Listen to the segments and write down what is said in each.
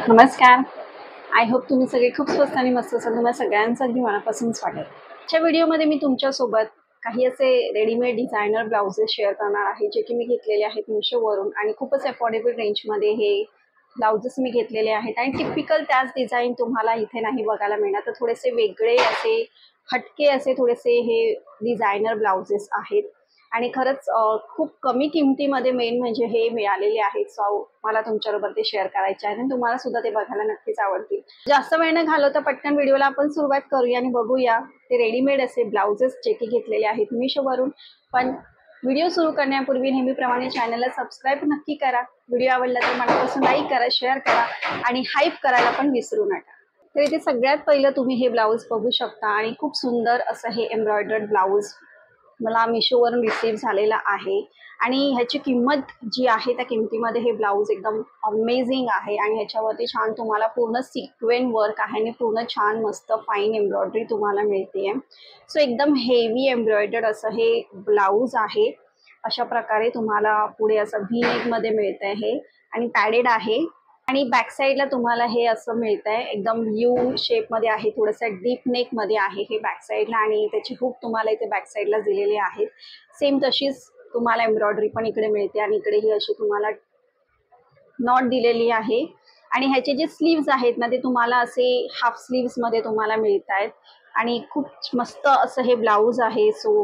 नमस्कार. I hope तुम्ही सगळे खूप स्वस्त आणि मस्त असाल. तुम्हाला सगळ्यांचं अगदी मनापासून स्वागत. आजच्या व्हिडिओमध्ये मी तुमच्यासोबत काही असे रेडीमेड डिझायनर ब्लाउजेस शेअर करणार आहे, जे की मी घेतलेले आहेत मिशोवरून आणि खूपच अफोर्डेबल रेंजमध्ये हे ब्लाउजेस मी घेतलेले आहेत आणि टिपिकल त्याच डिझाईन तुम्हाला इथे नाही बघायला मिळणार. तर थोडेसे वेगळे असे हटके असे थोडेसे हे डिझायनर ब्लाउजेस आहेत आणि खरंच खूप कमी किमतीमध्ये मेन म्हणजे हे मिळालेले आहेत. सो मला तुमच्याबरोबर ते शेअर करायचे आहे आणि तुम्हाला सुद्धा ते बघायला नक्कीच आवडतील. जास्त वेळ न घालवता पटकन व्हिडिओला आपण सुरुवात करूया आणि बघूया ते रेडीमेड असे ब्लाउजेस जे की घेतलेले आहेत मिशोवरून. पण व्हिडिओ सुरू करण्यापूर्वी नेहमीप्रमाणे चॅनलला सबस्क्राईब नक्की करा. व्हिडिओ आवडला तर मनापासून लाईक करा, शेअर करा आणि हाईप करायला पण विसरू नका. तर इथे सगळ्यात पहिलं तुम्ही हे ब्लाऊज बघू शकता आणि खूप सुंदर असं हे एम्ब्रॉयडर्ड ब्लाऊज मला मिशोवरून रिसीव्ह झालेला आहे आणि ह्याची किंमत जी आहे त्या किमतीमध्ये हे ब्लाऊज एकदम अमेझिंग आहे आणि ह्याच्यावरती छान तुम्हाला पूर्ण सिक्वेन वर्क आहे आणि पूर्ण छान मस्त फाईन एम्ब्रॉयडरी तुम्हाला मिळते आहे. सो एकदम हेवी एम्ब्रॉयडर्ड असं हे ब्लाऊज आहे. अशा प्रकारे तुम्हाला पुढे असं व्ही नेकमध्ये मिळतं आहे आणि पॅडेड आहे आणि बॅक साईडला तुम्हाला हे असं मिळतंय एकदम यू शेपमध्ये आहे, थोडंसं डीप नेकमध्ये आहे हे बॅक साईडला आणि त्याची हुक तुम्हाला इथे बॅक साईडला दिलेले आहेत. सेम तशीच तुम्हाला एम्ब्रॉयडरी पण इकडे मिळते आणि इकडे ही अशी तुम्हाला नॉट दिलेली आहे आणि ह्याचे जे स्लीव्स आहेत ना ते तुम्हाला असे हाफ स्लीव्समध्ये तुम्हाला मिळत आहेत आणि खूप मस्त असं हे ब्लाऊज आहे. सो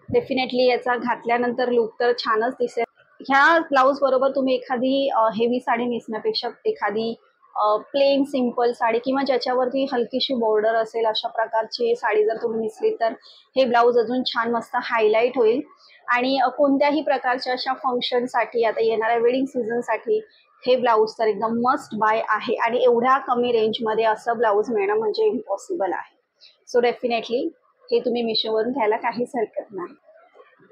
डेफिनेटली याचा घातल्यानंतर लुक तर छानच दिसेल. ह्या ब्लाऊज बरोबर तुम्ही एखादी हेवी साडी नेसण्यापेक्षा एखादी प्लेन सिंपल साडी किंवा ज्याच्यावरती हलकीशी बॉर्डर असेल अशा प्रकारची साडी जर तुम्ही नेसली तर हे ब्लाऊज अजून छान मस्त हायलाईट होईल आणि कोणत्याही प्रकारच्या अशा फंक्शनसाठी आता येणाऱ्या वेडिंग सीझनसाठी हे ब्लाऊज तर एकदम मस्ट बाय आहे आणि एवढ्या कमी रेंजमध्ये असं ब्लाऊज मिळणं म्हणजे इम्पॉसिबल आहे. सो डेफिनेटली हे तुम्ही मिशोवरून घ्यायला काहीच हरकत नाही.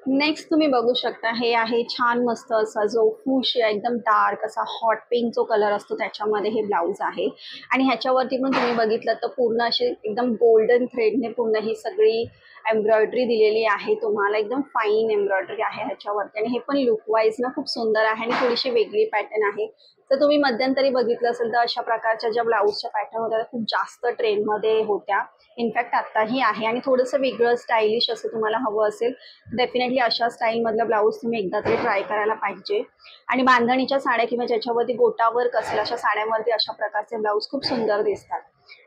नेक्स्ट तुम्ही बघू शकता हे आहे छान मस्त असा जो फूश एकदम डार्क असा हॉट पिंक जो कलर असतो त्याच्यामध्ये हे ब्लाऊज आहे आणि ह्याच्यावरती पण तुम्ही बघितलं तर पूर्ण अशी एकदम गोल्डन थ्रेडने पूर्ण ही सगळी एम्ब्रॉयडरी दिलेली आहे. तुम्हाला एकदम फाईन एम्ब्रॉयडरी आहे ह्याच्यावरती आणि हे पण लुक वाईज ना खूप सुंदर आहे आणि थोडीशी वेगळी पॅटर्न आहे. तर तुम्ही मध्यंतरी बघितलं असेल तर अशा प्रकारच्या ज्या ब्लाऊजच्या पॅटर्न होत्या खूप जास्त ट्रेंडमध्ये होत्या. इनफॅक्ट आत्ताही आहे आणि थोडंसं वेगळं स्टायलिश असं तुम्हाला हवं असेल डेफिनेटली अशा स्टाईलमधलं ब्लाऊज तुम्ही एकदा तरी ट्राय करायला पाहिजे. आणि बांधणीच्या साड्या किंवा ज्याच्यावरती गोटा वर्क असेल अशा साड्यांवरती अशा प्रकारचे ब्लाऊज खूप सुंदर दिसतात.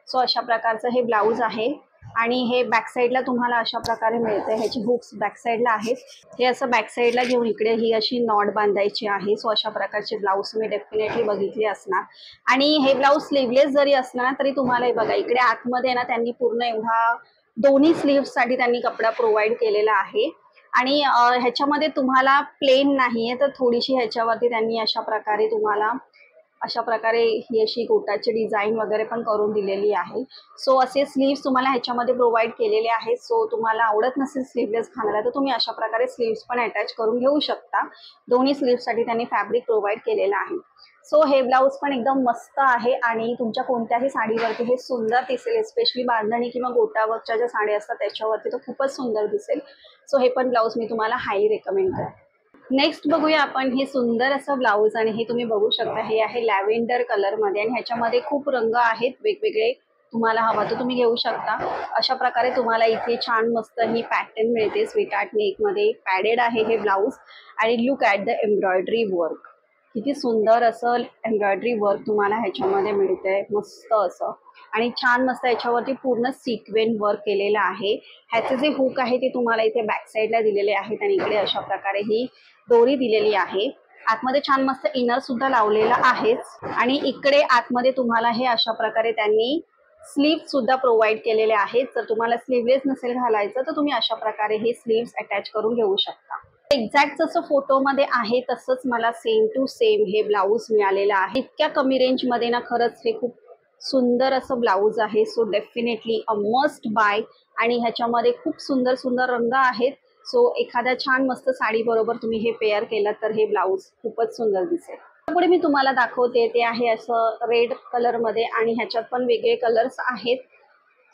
सो अशा प्रकारचं हे ब्लाऊज आहे आणि हे बॅक साईडला तुम्हाला अशा प्रकारे मिळते. ह्याची हुक्स बॅक साईडला आहेत. हे असं बॅक साईडला घेऊन इकडे ही अशी नॉट बांधायची आहे. सो अशा प्रकारचे ब्लाऊज तुम्ही डेफिनेटली बघितले असणार आणि हे ब्लाऊज स्लीवलेस जरी असणार तरी तुम्हाला बघा इकडे आतमध्ये ना त्यांनी पूर्ण एवढा दोन्ही स्लीव्हसाठी त्यांनी कपडा प्रोव्हाइड केलेला आहे आणि ह्याच्यामध्ये तुम्हाला प्लेन नाहीये तर थोडीशी ह्याच्यावरती त्यांनी अशा प्रकारे तुम्हाला अशा प्रकारे ही अशी गोटाची डिझाईन वगैरे पण करून दिलेली आहे. सो असे स्लीव्स तुम्हाला ह्याच्यामध्ये प्रोव्हाइड केलेले आहेत. सो तुम्हाला आवडत नसेल स्लीवलेस घालायला तर तुम्ही अशा प्रकारे स्लीव्स पण अटॅच करून घेऊ शकता. दोन्ही स्लीव्ससाठी त्यांनी फॅब्रिक प्रोव्हाइड केलेलं आहे. सो हे ब्लाऊज पण एकदम मस्त आहे आणि तुमच्या कोणत्याही साडीवरती हे सुंदर दिसेल. स्पेशली बांधणी किंवा गोटावरच्या ज्या साड्या असतात त्याच्यावरती तो खूपच सुंदर दिसेल. सो हे पण ब्लाऊज मी तुम्हाला हायली रेकमेंड करते. नेक्स्ट बघूया आपण हे सुंदर असं ब्लाऊज आणि हे तुम्ही बघू शकता हे आहे लॅव्हेंडर कलरमध्ये आणि ह्याच्यामध्ये खूप रंग आहेत वेगवेगळे. तुम्हाला हवा तर तुम्ही घेऊ शकता. अशा प्रकारे तुम्हाला इथे छान मस्त ही पॅटर्न मिळते. स्वीटहार्ट नेकमध्ये पॅडेड आहे हे ब्लाऊज आणि look at the embroidery work. किती सुंदर असं एम्ब्रॉयडरी वर्क तुम्हाला ह्याच्यामध्ये मिळतंय मस्त असं आणि छान मस्त याच्यावरती पूर्ण सिक्वेन वर्क केलेलं आहे. ह्याचे जे हुक आहे ते तुम्हाला इथे बॅक साईडला दिलेले आहेत आणि इकडे अशा प्रकारे ही दोरी दिलेली आहे. आतमध्ये छान मस्त इनर सुद्धा लावलेला आहेच आणि इकडे आतमध्ये तुम्हाला हे अशा प्रकारे त्यांनी स्लीव्ह सुद्धा प्रोव्हाइड केलेले आहेत. जर तुम्हाला स्लीवलेस नसेल घालायचं तर तुम्ही अशा प्रकारे हे स्लीव्स अटॅच करून घेऊ शकता. एक्झॅक्ट जसं फोटोमध्ये आहे तसंच मला सेम टू सेम हे ब्लाऊज मिळालेलं आहे. इतक्या कमी रेंजमध्ये ना खरंच हे खूप सुंदर असं ब्लाऊज आहे. So definitely a must buy आणि ह्याच्यामध्ये खूप सुंदर सुंदर रंग आहेत. सो एखाद्या छान मस्त साडी बरोबर तुम्ही हे पेअर केलं तर हे ब्लाऊज खूपच सुंदर दिसेल. पुढे मी तुम्हाला दाखवते ते आहे असं रेड कलरमध्ये आणि ह्याच्यात पण वेगळे कलर्स आहेत.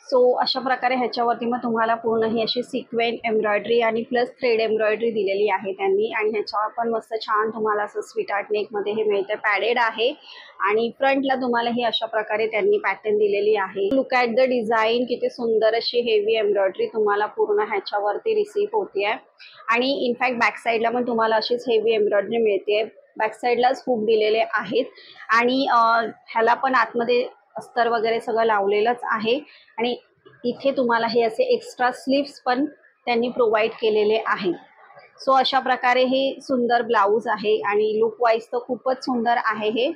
सो अशा प्रकारे ह्याच्यावरती मग तुम्हाला पूर्ण ही अशी सिक्वेंट एम्ब्रॉयडरी आणि प्लस थ्रेड एम्ब्रॉयडरी दिलेली आहे त्यांनी. आणि ह्याच्यावर पण मस्त छान तुम्हाला असं स्वीटहार्ट नेकमध्ये हे मिळतं, पॅडेड आहे. आणि फ्रंटला तुम्हाला ही अशा प्रकारे त्यांनी पॅटर्न दिलेली आहे. लुक ॲट द डिझाईन, किती सुंदर अशी हेवी एम्ब्रॉयडरी तुम्हाला पूर्ण ह्याच्यावरती रिसीव्ह होते आहे. आणि इनफॅक्ट बॅक साईडला पण तुम्हाला अशीच हेवी एम्ब्रॉयडरी मिळते. बॅक साईडलाच हुक दिलेले आहेत. आणि ह्याला पण आतमध्ये अस्तर वगैरे सगळं लावलेलंच आहे. आणि इथे तुम्हाला हे असे एक्स्ट्रा स्लीव्स पण त्यांनी प्रोव्हाइड केलेले आहे. सो अशा प्रकारे हे सुंदर ब्लाऊज आहे आणि लुक वाईज तर खूपच सुंदर आहे हे.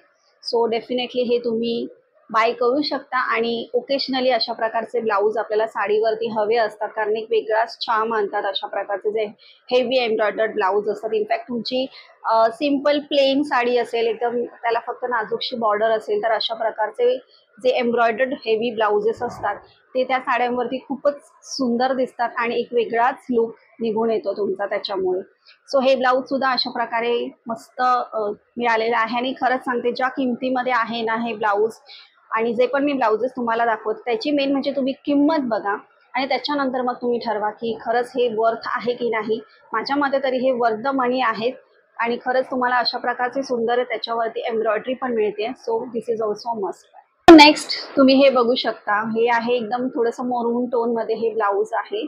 सो डेफिनेटली हे तुम्ही बाय करू शकता. आणि ओकेशनली अशा प्रकारचे ब्लाऊज आपल्याला साडीवरती हवे असतात, कारण एक वेगळाच छान आणतात अशा प्रकारचे जे हेवी एम्ब्रॉयडर्ड ब्लाऊज असतात. इनफॅक्ट तुमची सिम्पल प्लेन साडी असेल, एकदम त्याला फक्त नाजूकशी बॉर्डर असेल, तर अशा प्रकारचे जे एम्ब्रॉयडर्ड हेवी ब्लाउजेस असतात ते त्या साड्यांवरती खूपच सुंदर दिसतात आणि एक वेगळाच लुक निघून येतो तुमचा त्याच्यामुळे. सो हे ब्लाऊज सुद्धा अशा प्रकारे मस्त मिळालेलं आहे. आणि खरंच सांगते, ज्या किमतीमध्ये आहे ना हे ब्लाऊज, आणि जे पण मी ब्लाउजेस तुम्हाला दाखवते त्याची मेन म्हणजे तुम्ही किंमत बघा आणि त्याच्यानंतर मग तुम्ही ठरवा की खरंच हे वर्थ आहे की नाही. माझ्या मते तरी हे वर्थ द मनी आहेत. आणि खरंच तुम्हाला अशा प्रकारचे सुंदर त्याच्यावरती एम्ब्रॉयडरी पण मिळते. So this is also must. Next तुम्ही हे बघू शकता, हे आहे एकदम थोडंसं मरून टोनमध्ये हे ब्लाऊज आहे.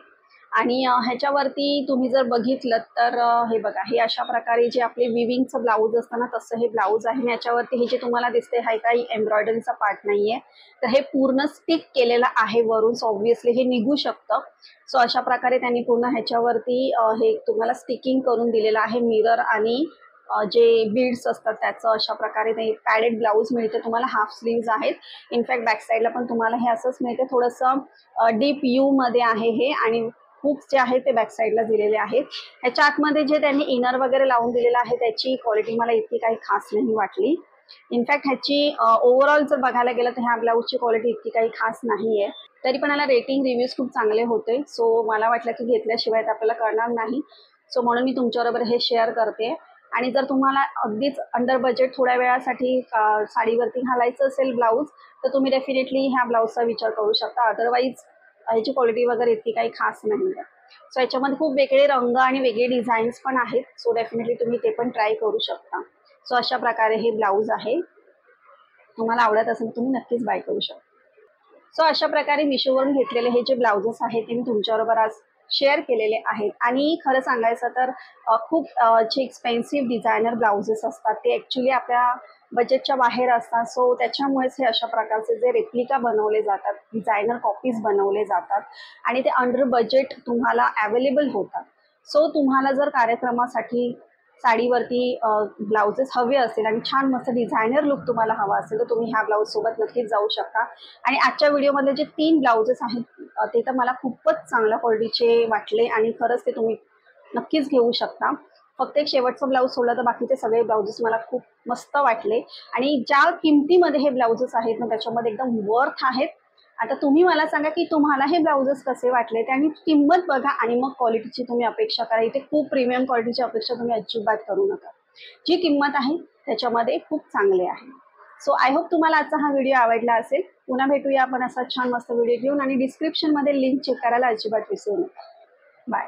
आणि ह्याच्यावरती तुम्ही जर बघितलं तर हे बघा, हे अशा प्रकारे जे आपले विविंगचं ब्लाऊज असतं ना तसं हे ब्लाऊज आहे. याच्यावरती हे जे तुम्हाला दिसते हा काही एम्ब्रॉयडरीचा पार्ट नाहीये, तर हे पूर्ण स्टिक केलेलं आहे वरून. सो ऑब्व्हियसली हे निघू शकतं. सो अशा प्रकारे त्यांनी पूर्ण ह्याच्यावरती हे तुम्हाला स्टिकिंग करून दिलेलं आहे. मिरर आणि जे बीड्स असतात त्याचं अशा प्रकारे ते पॅडेड ब्लाऊज मिळते तुम्हाला. हाफ स्लीव्ज आहेत. इनफॅक्ट बॅक साईडला पण तुम्हाला हे असंच मिळते. थोडंसं डीप यू मध्ये आहे हे. आणि हुक्स जे आहेत ते बॅक साईडला दिलेले आहेत. ह्याच्या आतमध्ये जे त्यांनी इनर वगैरे लावून दिलेलं आहे त्याची क्वालिटी मला इतकी काही खास नाही वाटली. इनफॅक्ट ह्याची ओव्हरऑल जर बघायला गेलं तर ह्या ब्लाऊजची क्वालिटी इतकी काही खास नाही आहे. तरी पण याला रेटिंग रिव्ह्यूज खूप चांगले होते. सो मला वाटलं की घेतल्याशिवाय आपल्याला कळणार नाही. सो म्हणून मी तुमच्याबरोबर हे शेअर करते. आणि जर तुम्हाला अगदीच अंडर बजेट थोड्या वेळासाठी साडीवरती घालायचं असेल ब्लाऊज, तर तुम्ही डेफिनेटली ह्या ब्लाऊजचा विचार करू शकता. अदरवाईज ह्याची क्वालिटी वगैरे इतकी काही खास नाही आहे. सो याच्यामध्ये खूप वेगळे रंग आणि वेगळे डिझाईन्स पण आहेत. सो डेफिनेटली तुम्ही ते पण ट्राय करू शकता. सो अशा प्रकारे हे ब्लाऊज आहे. तुम्हाला आवडत असेल तर तुम्ही नक्कीच बाय करू शकता. सो अशा प्रकारे मिशोवरून घेतलेले हे जे ब्लाउजेस आहेत ते मी तुमच्याबरोबर आज शेअर केलेले आहेत. आणि खरं सांगायचं तर खूप जे एक्सपेन्सिव्ह डिझायनर ब्लाउजेस असतात ते ॲक्च्युली आपल्या बजेटच्या बाहेर असतात. सो त्याच्यामुळेच हे अशा प्रकारचे जे रेप्लिका बनवले जातात, डिझायनर कॉपीज बनवले जातात आणि ते अंडर बजेट तुम्हाला अवेलेबल होतात. सो तुम्हाला जर कार्यक्रमासाठी साडीवरती ब्लाउजेस हवे असेल आणि छान मस्त डिझायनर लुक तुम्हाला हवा असेल तर तुम्ही ह्या ब्लाऊजसोबत नक्कीच जाऊ शकता. आणि आजच्या व्हिडिओमध्ये जे 3 ब्लाउजेस आहेत ते तर मला खूपच चांगल्या क्वालिटीचे वाटले आणि खरंच ते तुम्ही नक्कीच घेऊ शकता. फक्त एक शेवटचं ब्लाऊज सोडलं तर बाकीचे सगळे ब्लाउजेस मला खूप मस्त वाटले. आणि ज्या किमतीमध्ये हे ब्लाउजेस आहेत ना त्याच्यामध्ये एकदम वर्थ आहेत. आता तुम्ही मला सांगा की तुम्हाला हे ब्लाउजेस कसे वाटले ते आणि किंमत बघा आणि मग क्वालिटीची तुम्ही अपेक्षा करा. इथे खूप प्रीमियम क्वालिटीची अपेक्षा तुम्ही अजिबात करू नका. जी किंमत आहे त्याच्यामध्ये खूप चांगले आहे. सो आय होप तुम्हाला आजचा हा व्हिडिओ आवडला असेल. पुन्हा भेटूया आपण असा छान मस्त व्हिडिओ घेऊन. आणि डिस्क्रिप्शनमध्ये लिंक चेक करायला अजिबात विसरू नका. बाय.